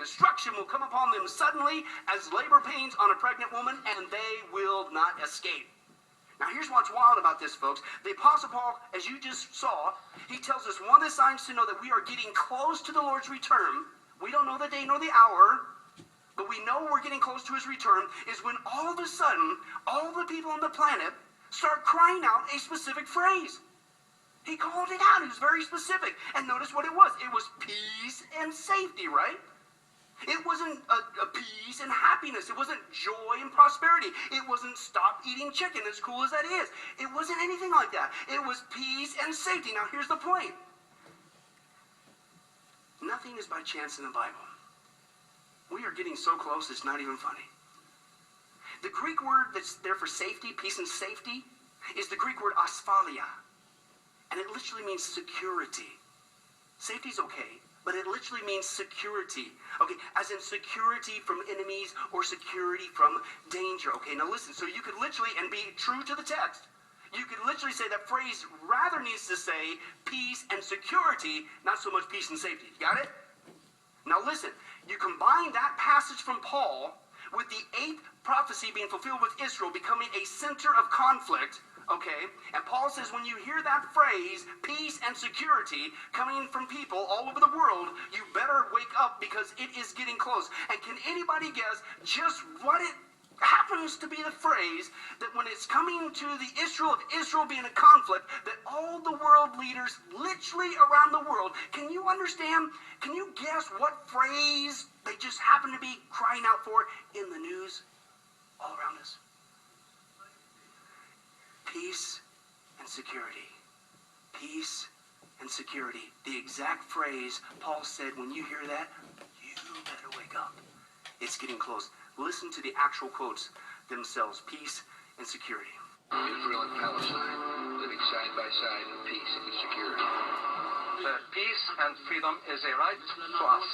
Destruction will come upon them suddenly as labor pains on a pregnant woman, and they will not escape. Now here's what's wild about this, folks. The Apostle Paul, as you just saw, he tells us one of the signs to know that we are getting close to the Lord's return. We don't know the day nor the hour, but we know we're getting close to his return, is when all of a sudden, all the people on the planet start crying out a specific phrase. He called it out. He was very specific. And notice what it was. It was peace and safety, right? It wasn't a peace and happiness. It wasn't joy and prosperity. It wasn't stop eating chicken, as cool as that is. It wasn't anything like that. It was peace and safety. Now, here's the point. Nothing is by chance in the Bible. We are getting so close, it's not even funny. The Greek word that's there for safety, peace and safety, is the Greek word asphalia. And it literally means security. Safety's okay, but it literally means security. Okay, as in security from enemies or security from danger. Okay, now listen, so you could literally, and be true to the text, you could literally say that phrase rather needs to say peace and security, not so much peace and safety. You got it? Now listen, you combine that passage from Paul with the 8th prophecy being fulfilled with Israel becoming a center of conflict. Okay, and Paul says when you hear that phrase, peace and security, coming from people all over the world, you better wake up because it is getting close. And can anybody guess just what it happens to be the phrase that when it's coming to the Israel of Israel being a conflict, that all the world leaders literally around the world, can you understand, can you guess what phrase they just happen to be crying out for in the news all around us? Peace and security. Peace and security. The exact phrase Paul said, when you hear that, you better wake up. It's getting close. Listen to the actual quotes themselves. Peace and security. Israel and Palestine living side by side in peace and security. Peace and freedom is a right to us,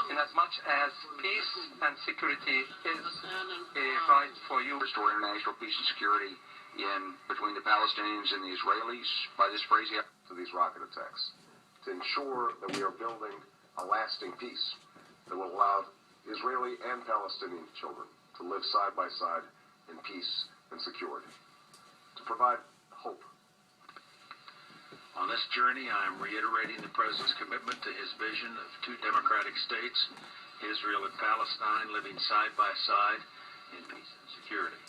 inasmuch as peace and security is a right for you. Restore international peace and security between the Palestinians and the Israelis by this phrase to these rocket attacks, to ensure that we are building a lasting peace that will allow Israeli and Palestinian children to live side by side in peace and security, to provide hope. On this journey, I am reiterating the President's commitment to his vision of 2 democratic states, Israel and Palestine, living side by side in peace and security.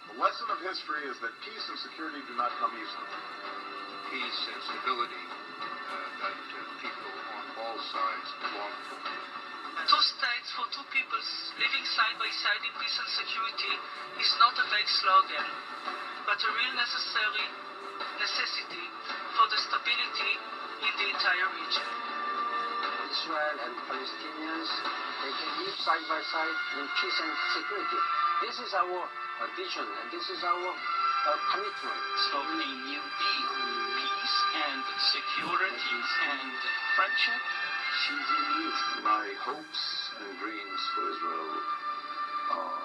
The lesson of history is that peace and security do not come easily. Peace and stability that people on all sides long for. 2 states for 2 peoples living side by side in peace and security is not a vague slogan, but a real necessity for the stability in the entire region. Israel and Palestinians, they can live side by side in peace and security. This is our vision, and this is our commitment. Of a new deal, peace and security and friendship. My hopes and dreams for Israel are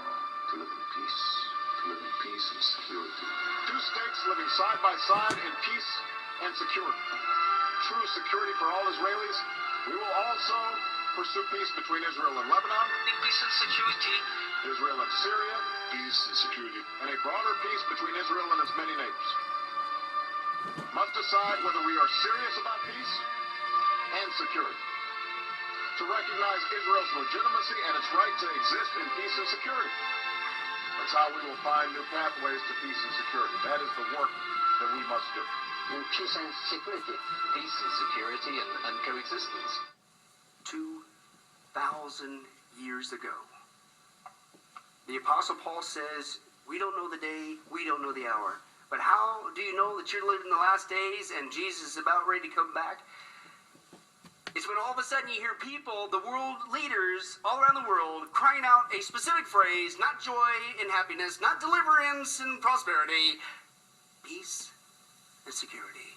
to live in peace and security. 2 states living side by side in peace and security. True security for all Israelis. We will also pursue peace between Israel and Lebanon. In peace and security. Israel and Syria. Peace and security. And a broader peace between Israel and its many neighbors. Must decide whether we are serious about peace and security. To recognize Israel's legitimacy and its right to exist in peace and security. That's how we will find new pathways to peace and security. That is the work that we must do. In peace and security. Peace and security and coexistence. 2,000 years ago, the Apostle Paul says, we don't know the day, we don't know the hour. But how do you know that you're living the last days and Jesus is about ready to come back? It's when all of a sudden you hear people, the world leaders all around the world, crying out a specific phrase, not joy and happiness, not deliverance and prosperity, peace and security.